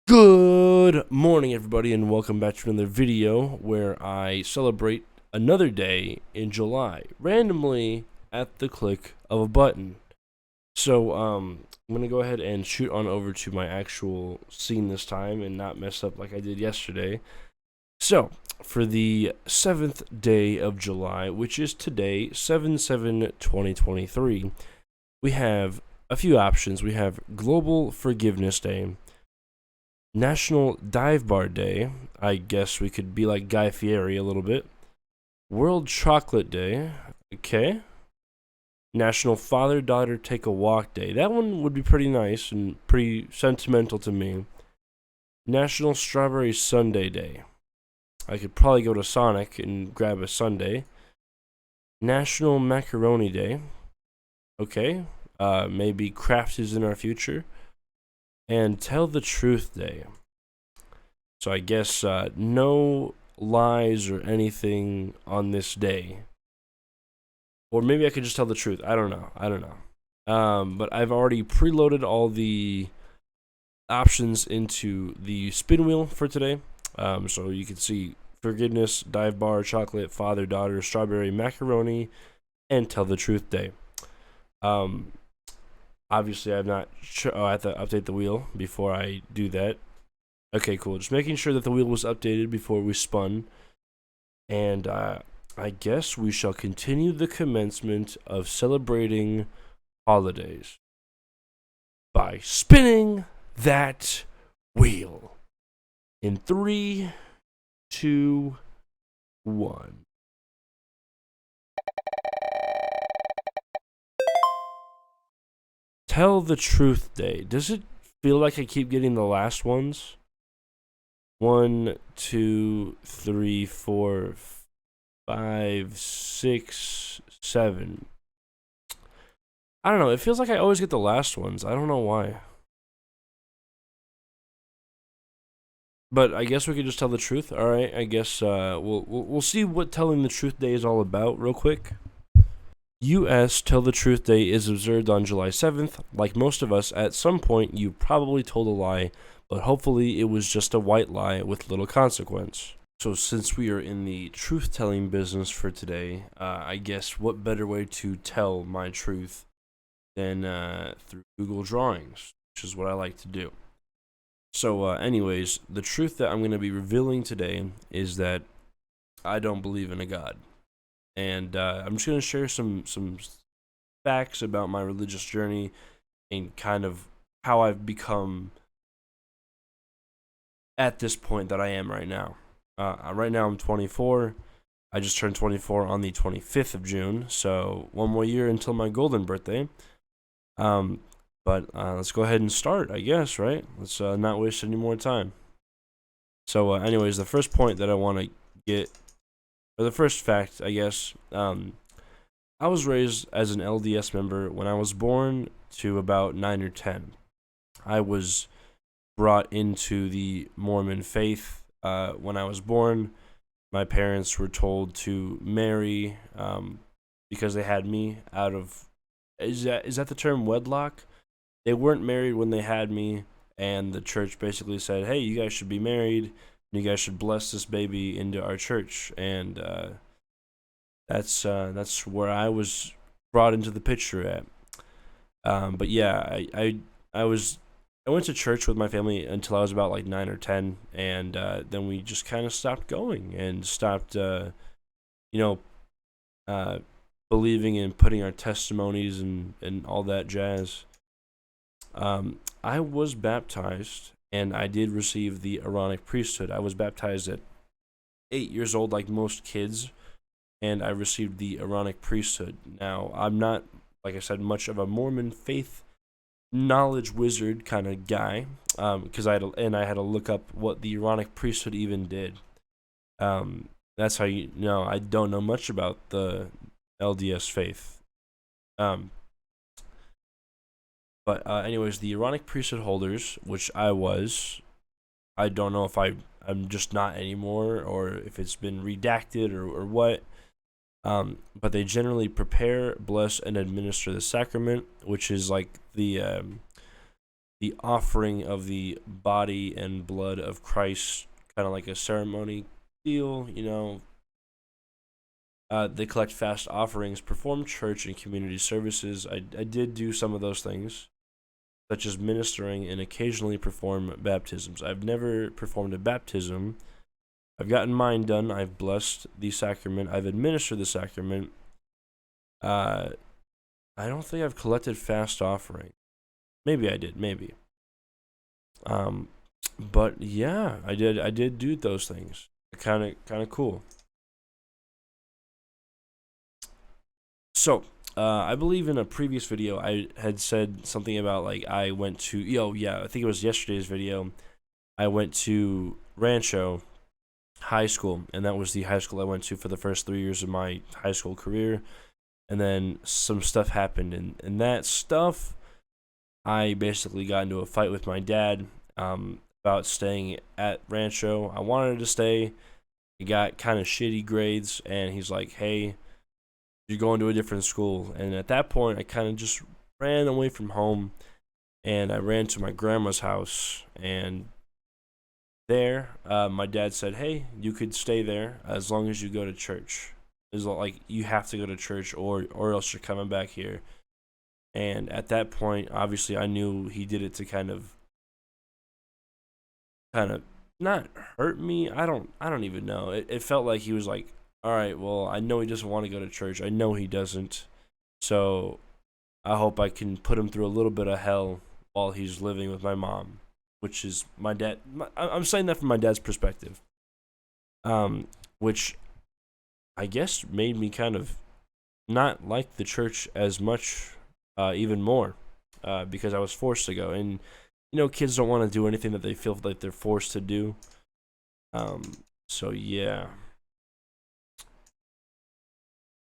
Good morning, everybody, and welcome back to another video where I celebrate another day in July, randomly at the click of a button. So, I'm gonna go ahead and shoot on over to my actual scene this time and not mess up like I did yesterday. So, for the 7th day of July, which is today, 7/7/2023, we have a few options. We have Global Forgiveness Day, National Dive Bar Day. I guess we could be like Guy Fieri a little bit. World Chocolate Day. Okay. National Father-Daughter Take a Walk Day. That one would be pretty nice and pretty sentimental to me. National Strawberry Sundae Day. I could probably go to Sonic and grab a sundae. National Macaroni Day. Okay. Maybe craft is in our future. And Tell the Truth Day. So I guess no lies or anything on this day. Or maybe I could just tell the truth. I don't know. But I've already preloaded all the options into the spin wheel for today. So you can see forgiveness, dive bar, chocolate, father, daughter, strawberry, macaroni, and tell the truth day. Obviously, I've not. I have to update the wheel before I do that. Okay, cool. Just making sure that the wheel was updated before we spun. And I guess we shall continue the commencement of celebrating holidays by spinning that wheel. In 3, 2, 1. Tell the Truth Day. Does it feel like I keep getting the last ones? 1, 2, 3, 4, 5, 6, 7. I don't know. It feels like I always get the last ones. I don't know why. But I guess we could just tell the truth. All right. I guess we'll see what telling the truth day is all about real quick. U.S. Tell the Truth Day is observed on July 7th. Like most of us, at some point you probably told a lie, but hopefully it was just a white lie with little consequence. So since we are in the truth-telling business for today, I guess what better way to tell my truth than through Google Drawings, which is what I like to do. So anyways, the truth that I'm going to be revealing today is that I don't believe in a God. And I'm just going to share some facts about my religious journey and kind of how I've become at this point that I am right now. Right now I'm 24. I just turned 24 on the 25th of June, so one more year until my golden birthday. But let's go ahead and start, I guess, right? Let's not waste any more time. So anyways, the first point that I want to get, or the first fact, I guess, I was raised as an LDS member when I was born to about 9 or 10. I was brought into the Mormon faith when I was born. My parents were told to marry because they had me out of, is that the term wedlock? They weren't married when they had me, and the church basically said, hey, you guys should be married, and you guys should bless this baby into our church. And that's where I was brought into the picture at. But yeah, I went to church with my family until I was about like 9 or 10, and then we just kind of stopped going and stopped, believing and putting our testimonies and all that jazz. I was baptized, and I did receive the Aaronic priesthood. I was baptized at 8 years old, like most kids, and I received the Aaronic priesthood. Now, I'm not, like I said, much of a Mormon faith knowledge wizard kind of guy, because I had to look up what the Aaronic priesthood even did. That's how you know I don't know much about the LDS faith. But anyways, the Aaronic priesthood holders, which I was, I don't know if I'm just not anymore, or if it's been redacted or what. But they generally prepare, bless, and administer the sacrament, which is like the the offering of the body and blood of Christ, kind of like a ceremony deal, they collect fast offerings, perform church and community services. I did do some of those things, such as ministering and occasionally perform baptisms. I've never performed a baptism. I've gotten mine done. I've blessed the sacrament. I've administered the sacrament. I don't think I've collected fast offering. Maybe I did. Maybe. But yeah, I did. I did do those things. Kind of cool. So, I believe in a previous video I had said something about like I went to I think it was yesterday's video. I went to Rancho High School, and that was the high school I went to for the first 3 years of my high school career. And then some stuff happened, and that stuff, I basically got into a fight with my dad about staying at Rancho. I wanted to stay. I got kind of shitty grades, and he's like, "Hey, you're going to a different school." And at that point, I kind of just ran away from home, and I ran to my grandma's house. And there, my dad said, "Hey, you could stay there as long as you go to church. It's like you have to go to church, or else you're coming back here." And at that point, obviously, I knew he did it to kind of not hurt me. I don't even know. It felt like he was like, all right, well, I know he doesn't want to go to church. I know he doesn't. So I hope I can put him through a little bit of hell while he's living with my mom, which is my dad. I'm saying that from my dad's perspective, which I guess made me kind of not like the church as much, even more, because I was forced to go. And, kids don't want to do anything that they feel like they're forced to do. So, yeah.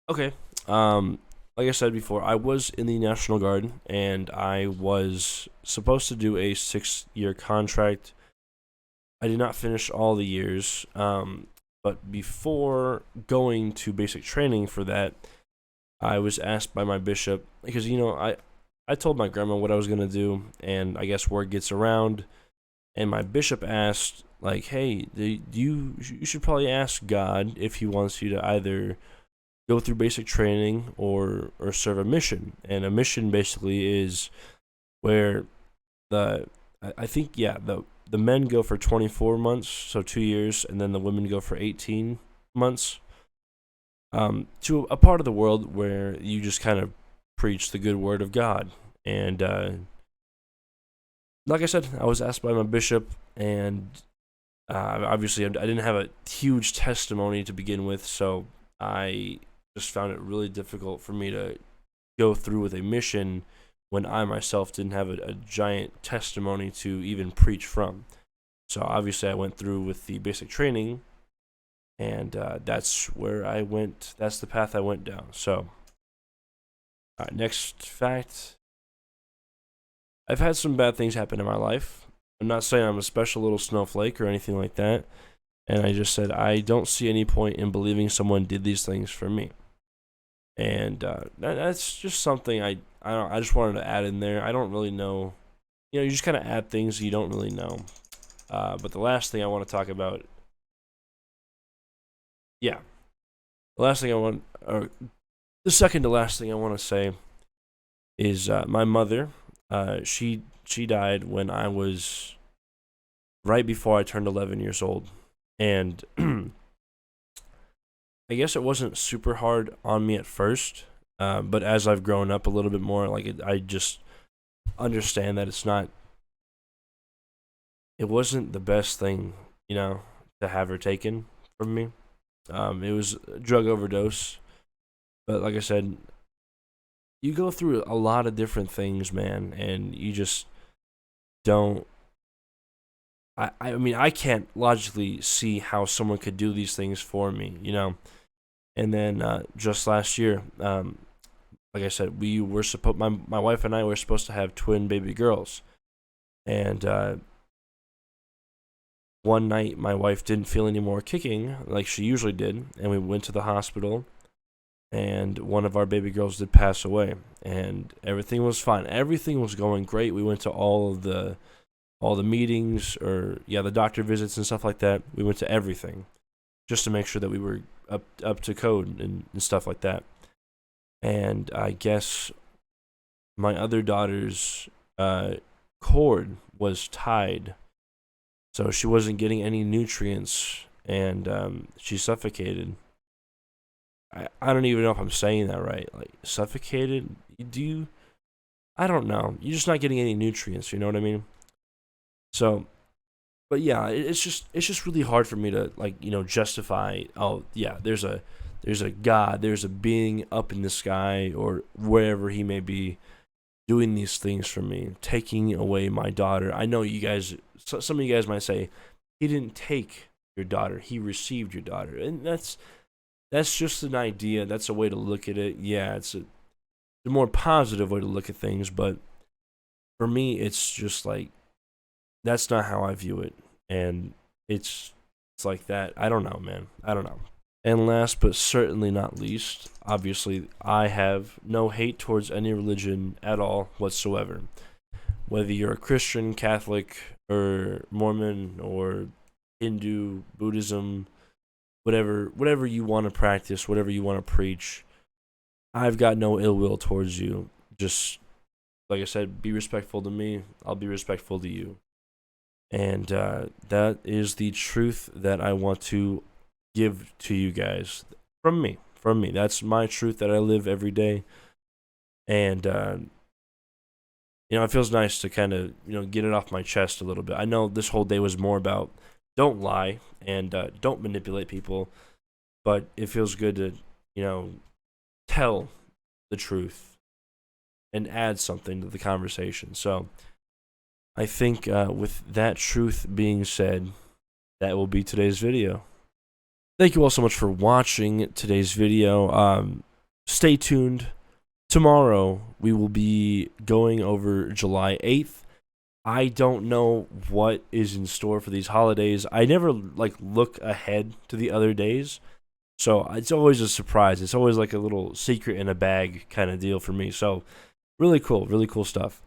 Okay. Like I said before, I was in the National Guard, and I was supposed to do a 6-year contract. I did not finish all the years, but before going to basic training for that, I was asked by my bishop, because, I told my grandma what I was going to do, and I guess word gets around, and my bishop asked, like, hey, you should probably ask God if he wants you to either go through basic training or serve a mission. And a mission basically is where the men go for 24 months, so 2 years, and then the women go for 18 months, to a part of the world where you just kind of preach the good word of God. And like I said, I was asked by my bishop, and obviously I didn't have a huge testimony to begin with, so I just found it really difficult for me to go through with a mission when I myself didn't have a giant testimony to even preach from. So obviously I went through with the basic training, and that's where I went. That's the path I went down. So, next fact. I've had some bad things happen in my life. I'm not saying I'm a special little snowflake or anything like that. And I just said I don't see any point in believing someone did these things for me. And that's just something I just wanted to add in there. I don't really know. You just kind of add things you don't really know. But the last thing I want to talk about. Yeah. The second to last thing I want to say is my mother. She died when I was right before I turned 11 years old. And I guess it wasn't super hard on me at first, but as I've grown up a little bit more, I just understand that it wasn't the best thing, to have her taken from me. It was a drug overdose, but like I said, you go through a lot of different things, man, and you just don't. I mean, I can't logically see how someone could do these things for me, And then just last year, like I said, we were my wife and I were supposed to have twin baby girls, and one night my wife didn't feel any more kicking like she usually did, and we went to the hospital, and one of our baby girls did pass away, and everything was fine. Everything was going great. We went to all the meetings, or the doctor visits and stuff like that. We went to everything just to make sure that we were up to code and stuff like that. And I guess my other daughter's cord was tied, so she wasn't getting any nutrients, and she suffocated. I don't even know if I'm saying that right. Like, suffocated? I don't know. You're just not getting any nutrients, you know what I mean? So, but yeah, it's just really hard for me to, like, justify, oh yeah, there's a God, there's a being up in the sky or wherever he may be doing these things for me, taking away my daughter. I know you guys, some of you guys might say, he didn't take your daughter, he received your daughter. And that's just an idea. That's a way to look at it. Yeah, it's a more positive way to look at things, but for me, it's just like, that's not how I view it. And it's like that. I don't know, man. I don't know. And last but certainly not least, obviously, I have no hate towards any religion at all whatsoever. Whether you're a Christian, Catholic, or Mormon, or Hindu, Buddhism, whatever you want to practice, whatever you want to preach, I've got no ill will towards you. Just, like I said, be respectful to me. I'll be respectful to you. And that is the truth that I want to give to you guys from me. That's my truth that I live every day. And it feels nice to kind of get it off my chest a little bit. I know this whole day was more about don't lie and don't manipulate people, but it feels good to tell the truth and add something to the conversation. So I think with that truth being said, that will be today's video. Thank you all so much for watching today's video. Stay tuned. Tomorrow, we will be going over July 8th. I don't know what is in store for these holidays. I never look ahead to the other days, so it's always a surprise. It's always like a little secret in a bag kind of deal for me. So really cool stuff.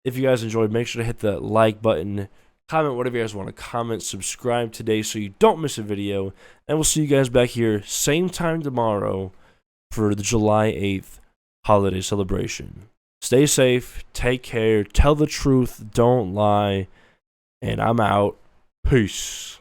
If you guys enjoyed, make sure to hit the like button, comment whatever you guys want to comment, subscribe today so you don't miss a video, and we'll see you guys back here same time tomorrow for the July 8th holiday celebration. Stay safe, take care, tell the truth, don't lie, and I'm out. Peace.